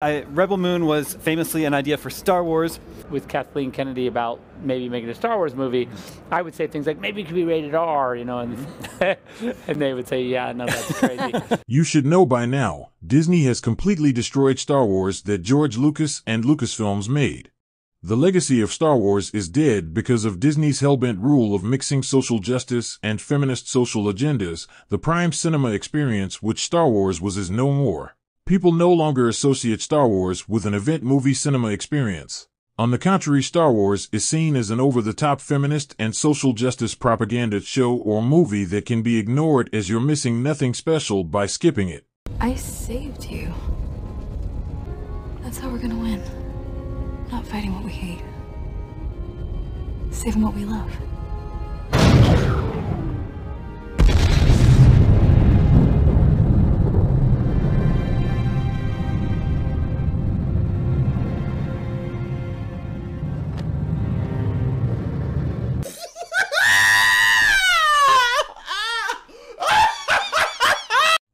Rebel Moon was famously an idea for Star Wars. With Kathleen Kennedy about maybe making a Star Wars movie, I would say things like, maybe it could be rated R, you know, and, and they would say, yeah, no, that's crazy. You should know by now, Disney has completely destroyed Star Wars that George Lucas and Lucasfilms made. The legacy of Star Wars is dead because of Disney's hell-bent rule of mixing social justice and feminist social agendas. The prime cinema experience, which Star Wars was, is no more. People no longer associate Star Wars with an event movie cinema experience. On the contrary, Star Wars is seen as an over-the-top feminist and social justice propaganda show or movie that can be ignored as you're missing nothing special by skipping it. I saved you. That's how we're gonna win. Not fighting what we hate. Saving what we love.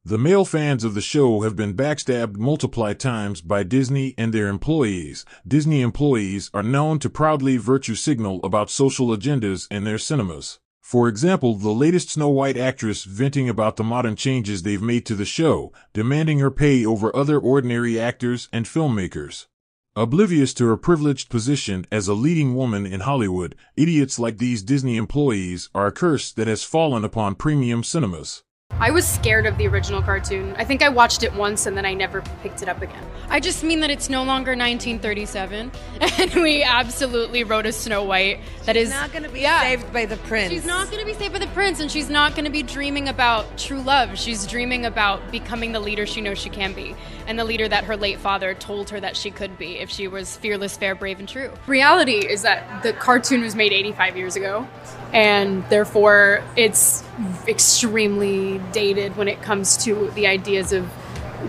The male fans of the show have been backstabbed multiple times by Disney and their employees. Disney employees are known to proudly virtue signal about social agendas in their cinemas. For example, the latest Snow White actress venting about the modern changes they've made to the show, demanding her pay over other ordinary actors and filmmakers. Oblivious to her privileged position as a leading woman in Hollywood, idiots like these Disney employees are a curse that has fallen upon premium cinemas. I was scared of the original cartoon. I think I watched it once and then I never picked it up again. I just mean that it's no longer 1937, and we absolutely wrote a Snow White that is not going to be saved by the prince. She's not going to be saved by the prince, and she's not going to be dreaming about true love. She's dreaming about becoming the leader she knows she can be, and the leader that her late father told her that she could be if she was fearless, fair, brave, and true. Reality is that the cartoon was made 85 years ago, and therefore it's extremely dated when it comes to the ideas of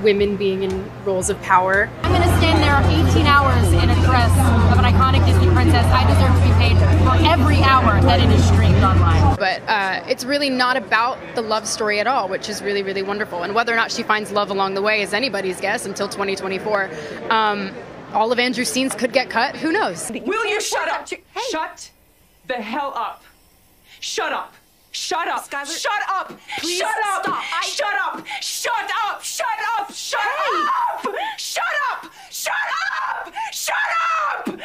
women being in roles of power. I'm going to stand there 18 hours in a dress of an iconic Disney princess. I deserve to be paid for every hour that it is streamed online. But it's really not about the love story at all, which is really, really wonderful. And whether or not she finds love along the way is anybody's guess until 2024. All of Andrew's scenes could get cut. Who knows? Will you shut up? Hey. Shut the hell up. Shut up. Shut up! Skylar, shut up! Please shut up! stop. Shut up! Shut up! Shut up! Shut up! Shut up! Shut up! Shut up!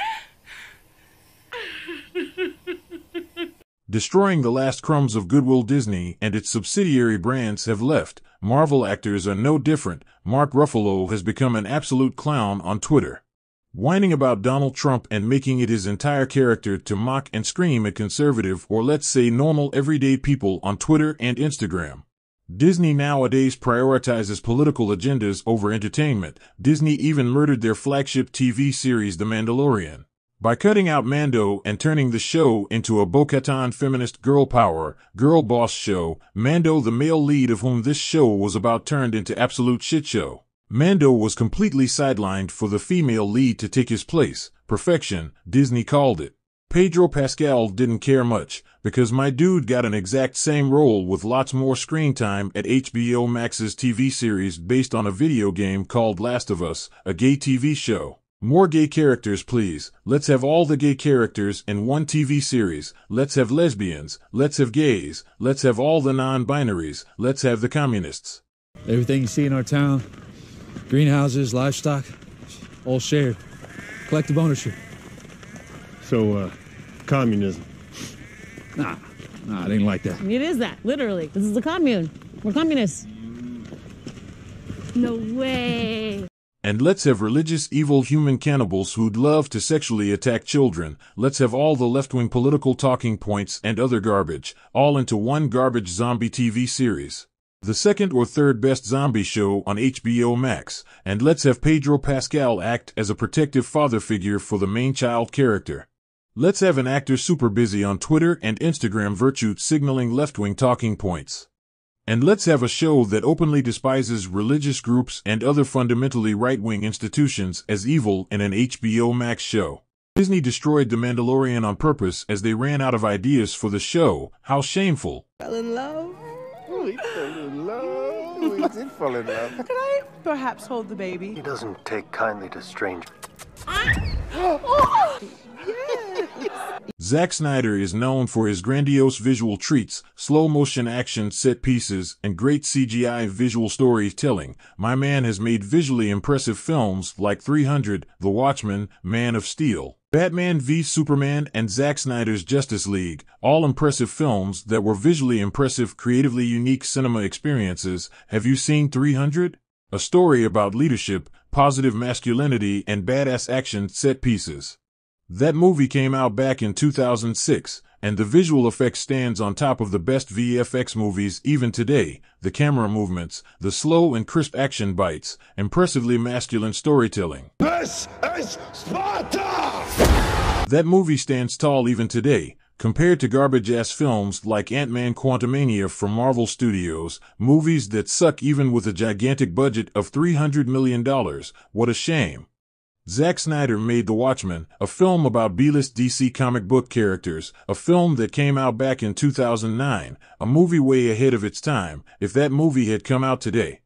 Destroying the last crumbs of goodwill Disney and its subsidiary brands have left. Marvel actors are no different. Mark Ruffalo has become an absolute clown on Twitter, whining about Donald Trump and making it his entire character to mock and scream at conservative, or let's say normal everyday people on Twitter and Instagram. Disney nowadays prioritizes political agendas over entertainment. Disney even murdered their flagship TV series The Mandalorian by cutting out Mando and turning the show into a Bo-Katan feminist girl power, girl boss show. Mando, the male lead of whom this show was about, turned into absolute shit show. Mando was completely sidelined for the female lead to take his place. Perfection, Disney called it. Pedro Pascal didn't care much, because my dude got an exact same role with lots more screen time at HBO Max's TV series based on a video game called Last of Us, a gay TV show. More gay characters, please. Let's have all the gay characters in one TV series. Let's have lesbians. Let's have gays. Let's have all the non-binaries. Let's have the communists. Everything you see in our town, greenhouses, livestock, all shared. Collective ownership. So, communism. Nah, it ain't like that. It is that, literally. This is a commune. We're communists. No way. And let's have religious evil human cannibals who'd love to sexually attack children. Let's have all the left-wing political talking points and other garbage, all into one garbage zombie TV series. The second or third best zombie show on HBO Max. And let's have Pedro Pascal act as a protective father figure for the main child character. Let's have an actor super busy on Twitter and Instagram virtue signaling left-wing talking points. And let's have a show that openly despises religious groups and other fundamentally right-wing institutions as evil in an HBO Max show. Disney destroyed The Mandalorian on purpose as they ran out of ideas for the show. How shameful. Fell in love? We fell in love. We did fall in love. Could I perhaps hold the baby? He doesn't take kindly to strangers. Zack Snyder is known for his grandiose visual treats, slow-motion action set pieces, and great CGI visual storytelling. My man has made visually impressive films like 300, The Watchmen, Man of Steel, Batman v Superman, and Zack Snyder's Justice League, all impressive films that were visually impressive, creatively unique cinema experiences. Have you seen 300? A story about leadership, positive masculinity, and badass action set pieces. That movie came out back in 2006, and the visual effects stands on top of the best VFX movies even today. The camera movements, the slow and crisp action bites, impressively masculine storytelling. This is Sparta! That movie stands tall even today, compared to garbage-ass films like Ant-Man Quantumania from Marvel Studios, movies that suck even with a gigantic budget of $300 million. What a shame. Zack Snyder made The Watchmen, a film about B-list DC comic book characters, a film that came out back in 2009, a movie way ahead of its time. If that movie had come out today,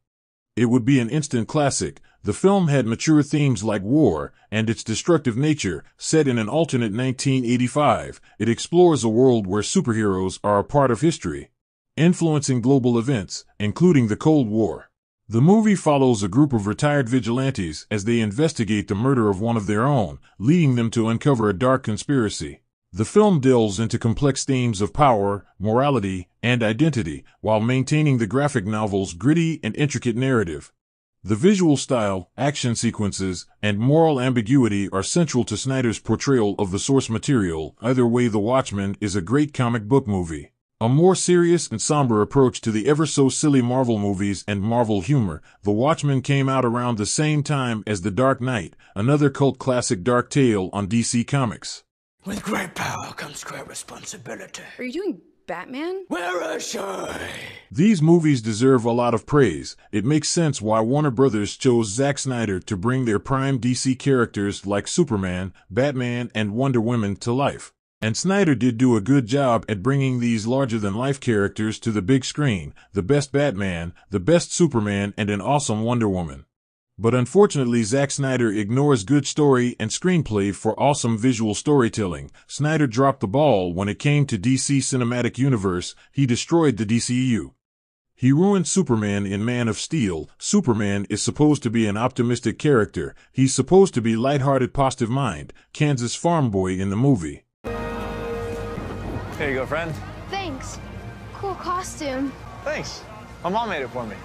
it would be an instant classic. The film had mature themes like war and its destructive nature. Set in an alternate 1985, it explores a world where superheroes are a part of history, influencing global events, including the Cold War. The movie follows a group of retired vigilantes as they investigate the murder of one of their own, leading them to uncover a dark conspiracy. The film delves into complex themes of power, morality, and identity, while maintaining the graphic novel's gritty and intricate narrative. The visual style, action sequences, and moral ambiguity are central to Snyder's portrayal of the source material. Either way, The Watchmen is a great comic book movie. A more serious and somber approach to the ever-so-silly Marvel movies and Marvel humor. The Watchmen came out around the same time as The Dark Knight, another cult classic dark tale on DC Comics. With great power comes great responsibility. Are you doing Batman? Where is she? These movies deserve a lot of praise. It makes sense why Warner Brothers chose Zack Snyder to bring their prime DC characters like Superman, Batman, and Wonder Woman to life. And Snyder did do a good job at bringing these larger-than-life characters to the big screen, the best Batman, the best Superman, and an awesome Wonder Woman. But unfortunately, Zack Snyder ignores good story and screenplay for awesome visual storytelling. Snyder dropped the ball when it came to DC Cinematic Universe. He destroyed the DCU. He ruined Superman in Man of Steel. Superman is supposed to be an optimistic character. He's supposed to be lighthearted, positive mind, Kansas farm boy in the movie. Here you go, friend. Thanks. Cool costume. Thanks. My mom made it for me.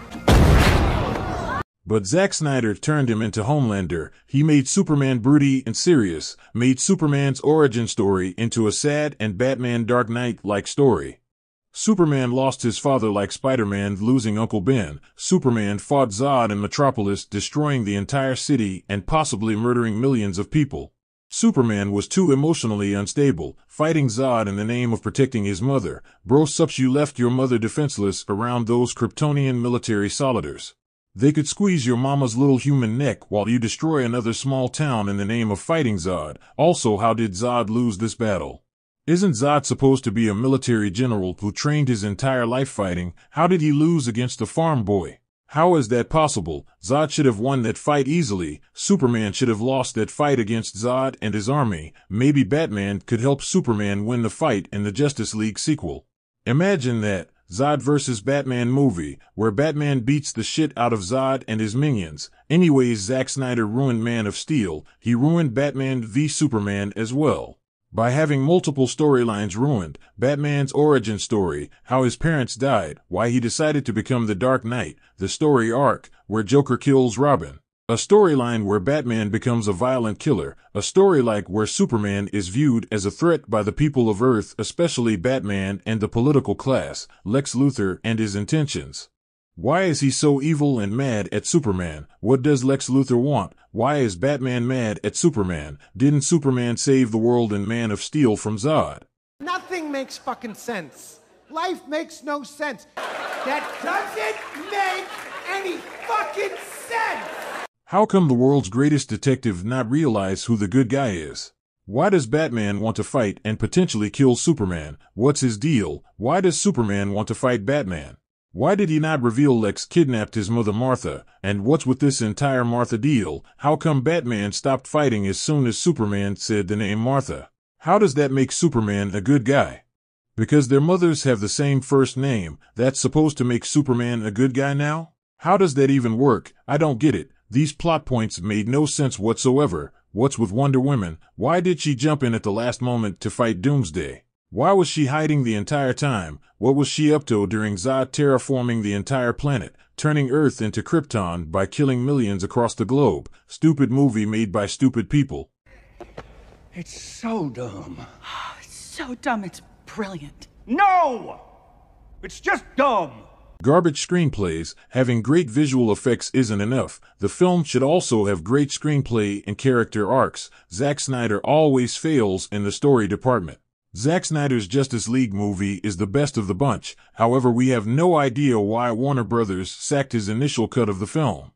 But Zack Snyder turned him into Homelander. He made Superman broody and serious, made Superman's origin story into a sad and Batman Dark Knight-like story. Superman lost his father like Spider-Man losing Uncle Ben. Superman fought Zod in Metropolis, destroying the entire city and possibly murdering millions of people. Superman was too emotionally unstable, fighting Zod in the name of protecting his mother. Bro sups, you left your mother defenseless around those Kryptonian military soldiers. They could squeeze your mama's little human neck while you destroy another small town in the name of fighting Zod. Also, how did Zod lose this battle? Isn't Zod supposed to be a military general who trained his entire life fighting? How did he lose against a farm boy? How is that possible? Zod should have won that fight easily. Superman should have lost that fight against Zod and his army. Maybe Batman could help Superman win the fight in the Justice League sequel. Imagine that. Zod vs. Batman movie, where Batman beats the shit out of Zod and his minions. Anyways, Zack Snyder ruined Man of Steel. He ruined Batman v Superman as well. By having multiple storylines ruined, Batman's origin story, how his parents died, why he decided to become the Dark Knight, the story arc, where Joker kills Robin. A storyline where Batman becomes a violent killer, a story like where Superman is viewed as a threat by the people of Earth, especially Batman and the political class, Lex Luthor and his intentions. Why is he so evil and mad at Superman? What does Lex Luthor want? Why is Batman mad at Superman? Didn't Superman save the world in Man of Steel from Zod? Nothing makes fucking sense. Life makes no sense. That doesn't make any fucking sense! How come the world's greatest detective not realize who the good guy is? Why does Batman want to fight and potentially kill Superman? What's his deal? Why does Superman want to fight Batman? Why did he not reveal Lex kidnapped his mother Martha? And what's with this entire Martha deal? How come Batman stopped fighting as soon as Superman said the name Martha? How does that make Superman a good guy? Because their mothers have the same first name, that's supposed to make Superman a good guy now? How does that even work? I don't get it. These plot points made no sense whatsoever. What's with Wonder Woman? Why did she jump in at the last moment to fight Doomsday? Why was she hiding the entire time? What was she up to during Zod terraforming the entire planet, turning Earth into Krypton by killing millions across the globe? Stupid movie made by stupid people. It's so dumb. It's so dumb, it's brilliant. No! It's just dumb. Garbage screenplays. Having great visual effects isn't enough. The film should also have great screenplay and character arcs. Zack Snyder always fails in the story department. Zack Snyder's Justice League movie is the best of the bunch. However, we have no idea why Warner Brothers sacked his initial cut of the film.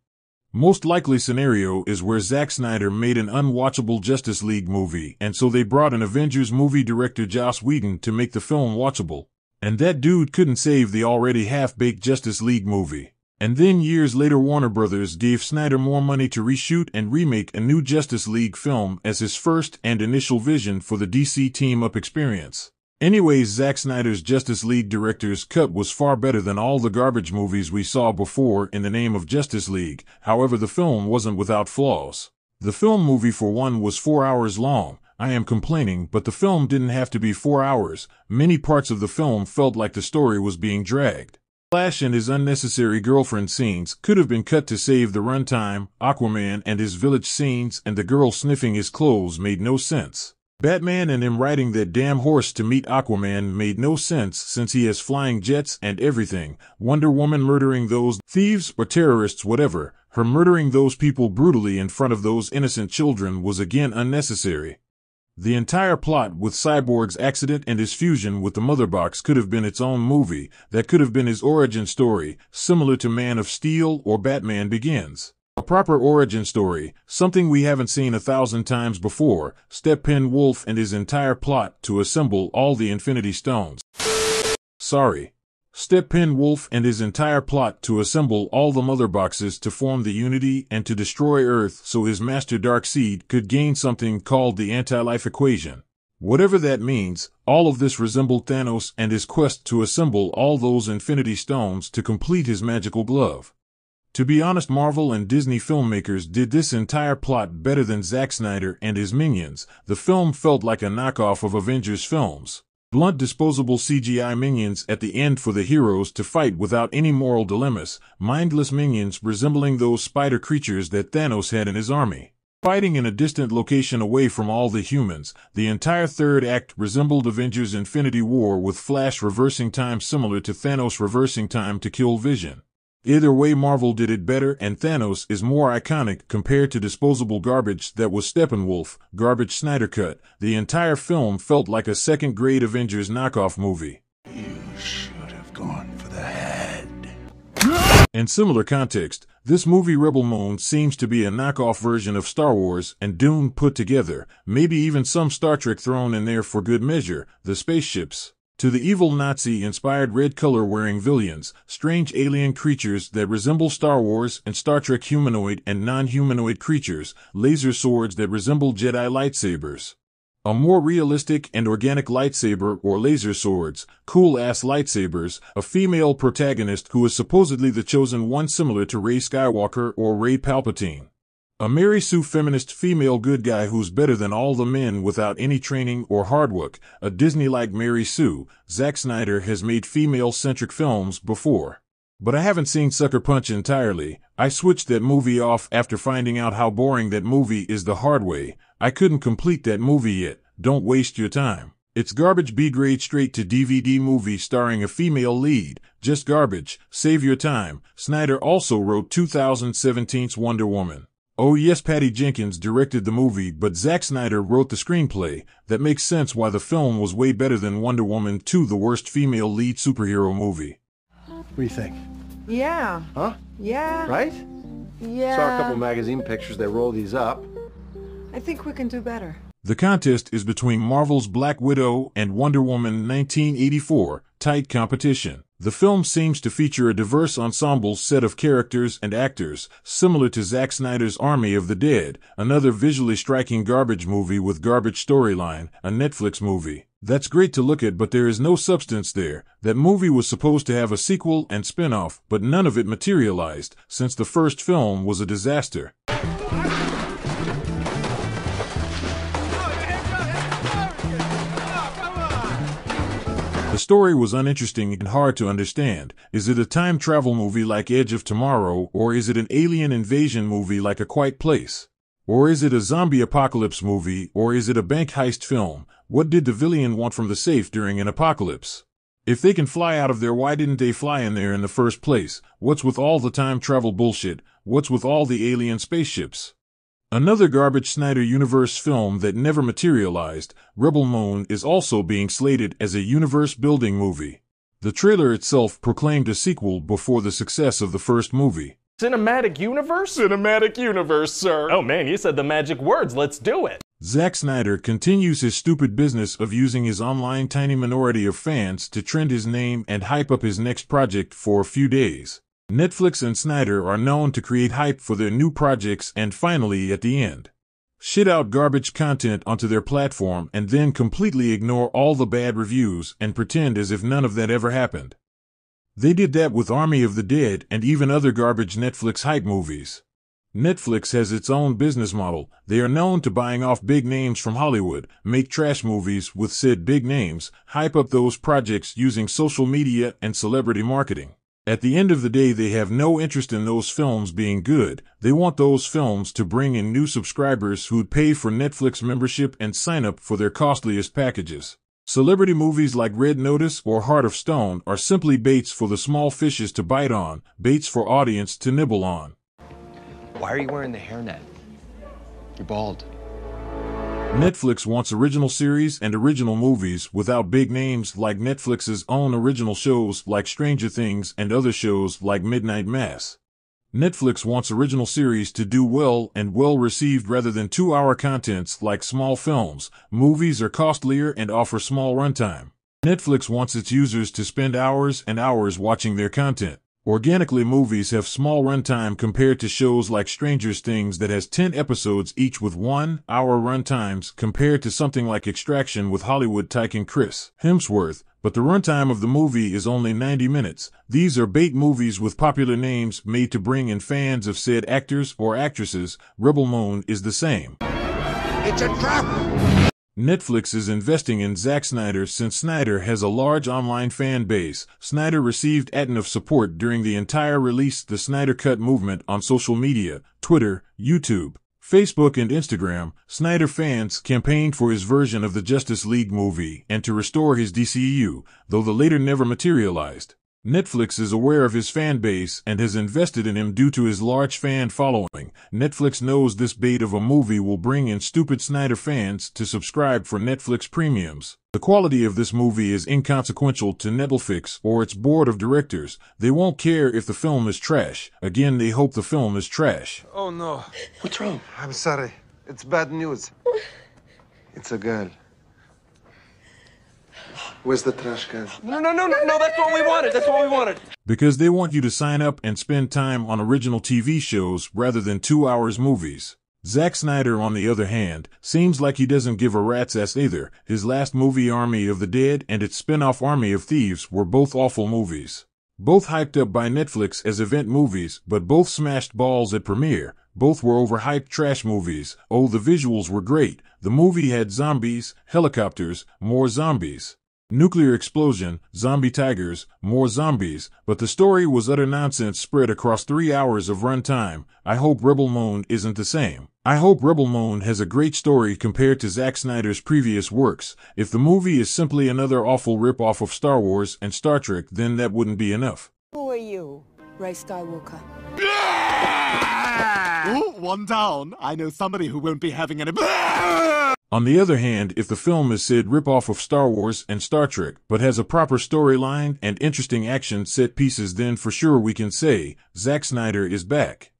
Most likely scenario is where Zack Snyder made an unwatchable Justice League movie, and so they brought an Avengers movie director Joss Whedon to make the film watchable. And that dude couldn't save the already half-baked Justice League movie. And then years later Warner Brothers gave Snyder more money to reshoot and remake a new Justice League film as his first and initial vision for the DC team-up experience. Anyways, Zack Snyder's Justice League director's cut was far better than all the garbage movies we saw before in the name of Justice League. However, the film wasn't without flaws. The film movie for one was 4 hours long. I am complaining, but the film didn't have to be 4 hours. Many parts of the film felt like the story was being dragged. Flash and his unnecessary girlfriend scenes could have been cut to save the runtime. Aquaman and his village scenes and the girl sniffing his clothes made no sense. Batman and him riding that damn horse to meet Aquaman made no sense since he has flying jets and everything. Wonder Woman murdering those thieves or terrorists, whatever, her murdering those people brutally in front of those innocent children was again unnecessary. The entire plot with Cyborg's accident and his fusion with the Mother Box could have been its own movie. That could have been his origin story, similar to Man of Steel or Batman Begins. A proper origin story, something we haven't seen 1,000 times before. Steppenwolf and his entire plot to assemble all the Infinity Stones. Steppenwolf and his entire plot to assemble all the Mother Boxes to form the Unity and to destroy Earth so his master Darkseid could gain something called the anti-life equation. Whatever that means, all of this resembled Thanos and his quest to assemble all those Infinity Stones to complete his magical glove. To be honest, Marvel and Disney filmmakers did this entire plot better than Zack Snyder and his minions. The film felt like a knockoff of Avengers films. Blunt disposable CGI minions at the end for the heroes to fight without any moral dilemmas, mindless minions resembling those spider creatures that Thanos had in his army. Fighting in a distant location away from all the humans, the entire third act resembled Avengers Infinity War with Flash reversing time similar to Thanos reversing time to kill Vision. Either way, Marvel did it better, and Thanos is more iconic compared to disposable garbage that was Steppenwolf, garbage Snyder cut. The entire film felt like a second-grade Avengers knockoff movie. You should have gone for the head. In similar context, this movie Rebel Moon seems to be a knockoff version of Star Wars and Dune put together, maybe even some Star Trek thrown in there for good measure. The spaceships. To the evil Nazi-inspired red color-wearing villains, strange alien creatures that resemble Star Wars and Star Trek humanoid and non-humanoid creatures, laser swords that resemble Jedi lightsabers. A more realistic and organic lightsaber or laser swords, cool-ass lightsabers, a female protagonist who is supposedly the chosen one similar to Rey Skywalker or Rey Palpatine. A Mary Sue feminist female good guy who's better than all the men without any training or hard work. A Disney-like Mary Sue. Zack Snyder has made female-centric films before. But I haven't seen Sucker Punch entirely. I switched that movie off after finding out how boring that movie is the hard way. I couldn't complete that movie yet. Don't waste your time. It's garbage B-grade straight-to-DVD movie starring a female lead. Just garbage. Save your time. Snyder also wrote 2017's Wonder Woman. Oh yes, Patty Jenkins directed the movie, but Zack Snyder wrote the screenplay. That makes sense why the film was way better than Wonder Woman 2, the worst female lead superhero movie. What do you think? Yeah. Huh? Yeah. Right? Yeah. Saw a couple magazine pictures that roll these up. I think we can do better. The contest is between Marvel's Black Widow and Wonder Woman 1984, tight competition. The film seems to feature a diverse ensemble set of characters and actors, similar to Zack Snyder's Army of the Dead, another visually striking garbage movie with garbage storyline, a Netflix movie. That's great to look at, but there is no substance there. That movie was supposed to have a sequel and spin-off, but none of it materialized, since the first film was a disaster. The story was uninteresting and hard to understand. Is it a time travel movie like Edge of Tomorrow, or is it an alien invasion movie like A Quiet Place? Or is it a zombie apocalypse movie, or is it a bank heist film? What did the villain want from the safe during an apocalypse? If they can fly out of there, why didn't they fly in there in the first place? What's with all the time travel bullshit? What's with all the alien spaceships? Another garbage Snyder Universe film that never materialized, Rebel Moon, is also being slated as a universe-building movie. The trailer itself proclaimed a sequel before the success of the first movie. Cinematic universe? Cinematic universe, sir. Oh man, you said the magic words. Let's do it. Zack Snyder continues his stupid business of using his online tiny minority of fans to trend his name and hype up his next project for a few days. Netflix and Snyder are known to create hype for their new projects and finally, at the end, shit out garbage content onto their platform and then completely ignore all the bad reviews and pretend as if none of that ever happened. They did that with Army of the Dead and even other garbage Netflix hype movies. Netflix has its own business model. They are known to buying off big names from Hollywood, make trash movies with said big names, hype up those projects using social media and celebrity marketing. At the end of the day, they have no interest in those films being good. They want those films to bring in new subscribers who'd pay for Netflix membership and sign up for their costliest packages. Celebrity movies like Red Notice or Heart of Stone are simply baits for the small fishes to bite on, baits for audience to nibble on. Why are you wearing the hairnet? You're bald. Netflix wants original series and original movies without big names like Netflix's own original shows like Stranger Things and other shows like Midnight Mass. Netflix wants original series to do well and well received rather than 2-hour contents like small films. Movies are costlier and offer small runtime. Netflix wants its users to spend hours and hours watching their content. Organically, movies have small runtime compared to shows like Stranger Things that has 10 episodes each with 1-hour runtimes compared to something like Extraction with Hollywood tycoon Chris Hemsworth, but the runtime of the movie is only 90 minutes. These are bait movies with popular names made to bring in fans of said actors or actresses. Rebel Moon is the same. It's a trap! Netflix is investing in Zack Snyder since Snyder has a large online fan base. Snyder received a ton of support during the entire release the Snyder Cut movement on social media, Twitter, YouTube, Facebook and Instagram. Snyder fans campaigned for his version of the Justice League movie and to restore his DCEU, though the latter never materialized. Netflix is aware of his fan base and has invested in him due to his large fan following. Netflix knows this bait of a movie will bring in stupid Snyder fans to subscribe for Netflix premiums. The quality of this movie is inconsequential to Netflix or its board of directors. They won't care if the film is trash. Again, they hope the film is trash. Oh no. What's wrong? I'm sorry. It's bad news. It's a girl. Where's the trash can? No, that's what we wanted. That's what we wanted. Because they want you to sign up and spend time on original TV shows rather than 2 hours movies. Zack Snyder, on the other hand, seems like he doesn't give a rat's ass either. His last movie, Army of the Dead, and its spin-off Army of Thieves were both awful movies. Both hyped up by Netflix as event movies, but both smashed balls at premiere. Both were overhyped trash movies. Oh, the visuals were great. The movie had zombies, helicopters, more zombies. Nuclear explosion, zombie tigers, more zombies, but the story was utter nonsense spread across 3 hours of runtime. I hope Rebel Moon isn't the same. I hope Rebel Moon has a great story compared to Zack Snyder's previous works. If the movie is simply another awful rip-off of Star Wars and Star Trek, then that wouldn't be enough. Who are you, Ray Skywalker? Ooh, one down. I know somebody who won't be having any... On the other hand, if the film is said rip-off of Star Wars and Star Trek, but has a proper storyline and interesting action set pieces, then for sure we can say, Zack Snyder is back.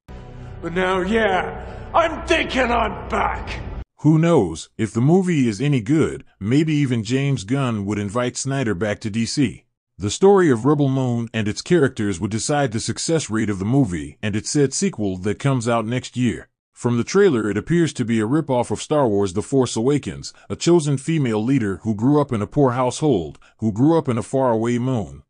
But now, yeah, I'm thinking I'm back. Who knows, if the movie is any good, maybe even James Gunn would invite Snyder back to DC. The story of Rebel Moon and its characters would decide the success rate of the movie and its said sequel that comes out next year. From the trailer, it appears to be a ripoff of Star Wars The Force Awakens, a chosen female leader who grew up in a poor household, who grew up in a faraway moon.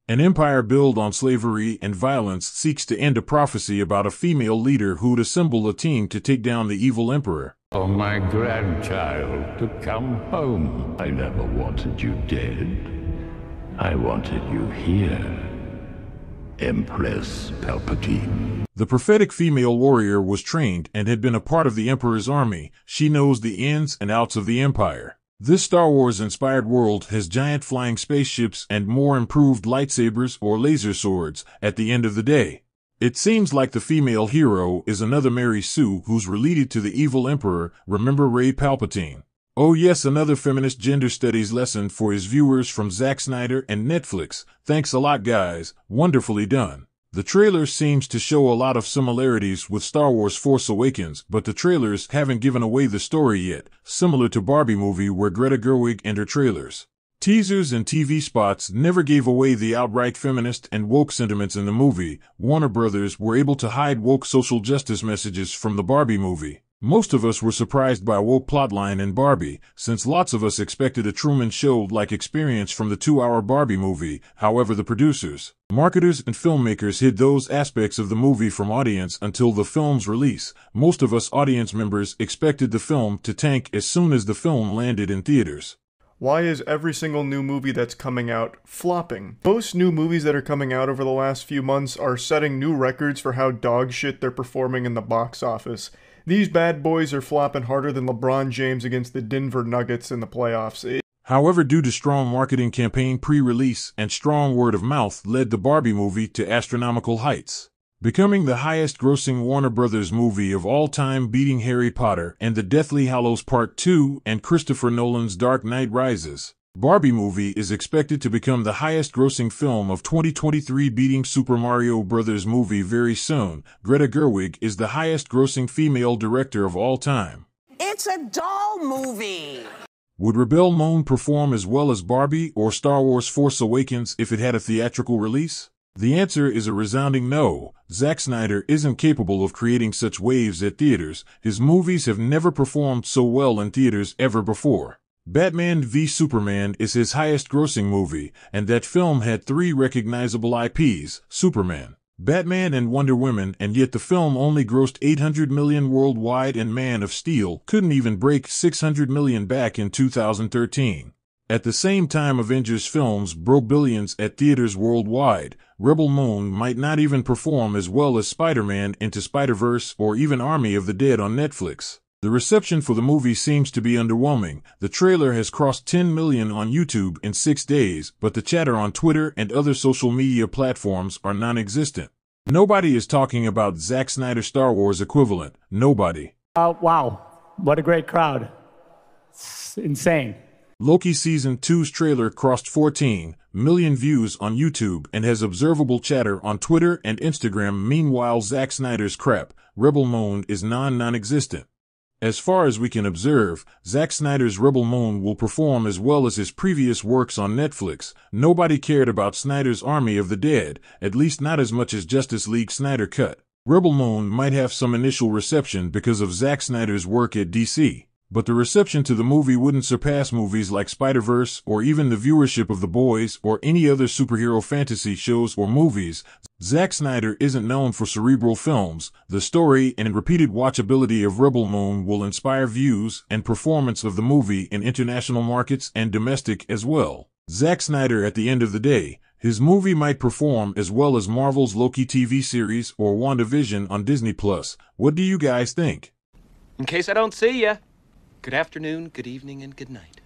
An empire built on slavery and violence seeks to end a prophecy about a female leader who'd assemble a team to take down the evil emperor. Oh, my grandchild, to come home. I never wanted you dead. I wanted you here, Empress Palpatine. The prophetic female warrior was trained and had been a part of the Emperor's army. She knows the ins and outs of the Empire. This Star Wars-inspired world has giant flying spaceships and more improved lightsabers or laser swords at the end of the day. It seems like the female hero is another Mary Sue who's related to the evil Emperor, remember Rey Palpatine. Oh yes, another feminist gender studies lesson for his viewers from Zack Snyder and Netflix. Thanks a lot, guys. Wonderfully done. The trailer seems to show a lot of similarities with Star Wars Force Awakens, but the trailers haven't given away the story yet, similar to Barbie movie where Greta Gerwig and her trailers. Teasers and TV spots never gave away the outright feminist and woke sentiments in the movie. Warner Brothers were able to hide woke social justice messages from the Barbie movie. Most of us were surprised by a woke plotline in Barbie, since lots of us expected a Truman Show-like experience from the 2-hour Barbie movie. However, the producers, marketers, and filmmakers hid those aspects of the movie from audience until the film's release. Most of us audience members expected the film to tank as soon as the film landed in theaters. Why is every single new movie that's coming out flopping? Most new movies that are coming out over the last few months are setting new records for how dog shit they're performing in the box office. These bad boys are flopping harder than LeBron James against the Denver Nuggets in the playoffs. However, due to strong marketing campaign pre-release and strong word of mouth led the Barbie movie to astronomical heights, becoming the highest-grossing Warner Brothers movie of all time, beating Harry Potter and the Deathly Hallows Part 2 and Christopher Nolan's Dark Knight Rises. Barbie movie is expected to become the highest-grossing film of 2023, beating Super Mario Bros. Movie very soon. Greta Gerwig is the highest-grossing female director of all time. It's a doll movie. Would Rebel Moon perform as well as Barbie or Star Wars Force Awakens if it had a theatrical release? The answer is a resounding no. Zack Snyder isn't capable of creating such waves at theaters. His movies have never performed so well in theaters ever before. Batman v Superman is his highest-grossing movie, and that film had 3 recognizable IPs, Superman, Batman, and Wonder Woman, and yet the film only grossed $800 million worldwide, and Man of Steel couldn't even break $600 million back in 2013. At the same time Avengers films broke billions at theaters worldwide, Rebel Moon might not even perform as well as Spider-Man Into Spider-Verse or even Army of the Dead on Netflix. The reception for the movie seems to be underwhelming. The trailer has crossed 10 million on YouTube in 6 days, but the chatter on Twitter and other social media platforms are non-existent. Nobody is talking about Zack Snyder's Star Wars equivalent. Nobody. Wow. What a great crowd. It's insane. Loki Season 2's trailer crossed 14 million views on YouTube and has observable chatter on Twitter and Instagram. Meanwhile, Zack Snyder's crap, Rebel Moon, is non-existent. As far as we can observe, Zack Snyder's Rebel Moon will perform as well as his previous works on Netflix. Nobody cared about Snyder's Army of the Dead, at least not as much as Justice League Snyder Cut. Rebel Moon might have some initial reception because of Zack Snyder's work at DC, but the reception to the movie wouldn't surpass movies like Spider-Verse or even the viewership of The Boys or any other superhero fantasy shows or movies. Zack Snyder isn't known for cerebral films. The story and repeated watchability of Rebel Moon will inspire views and performance of the movie in international markets and domestic as well. Zack Snyder, at the end of the day, his movie might perform as well as Marvel's Loki TV series or WandaVision on Disney+. What do you guys think? In case I don't see ya, good afternoon, good evening, and good night.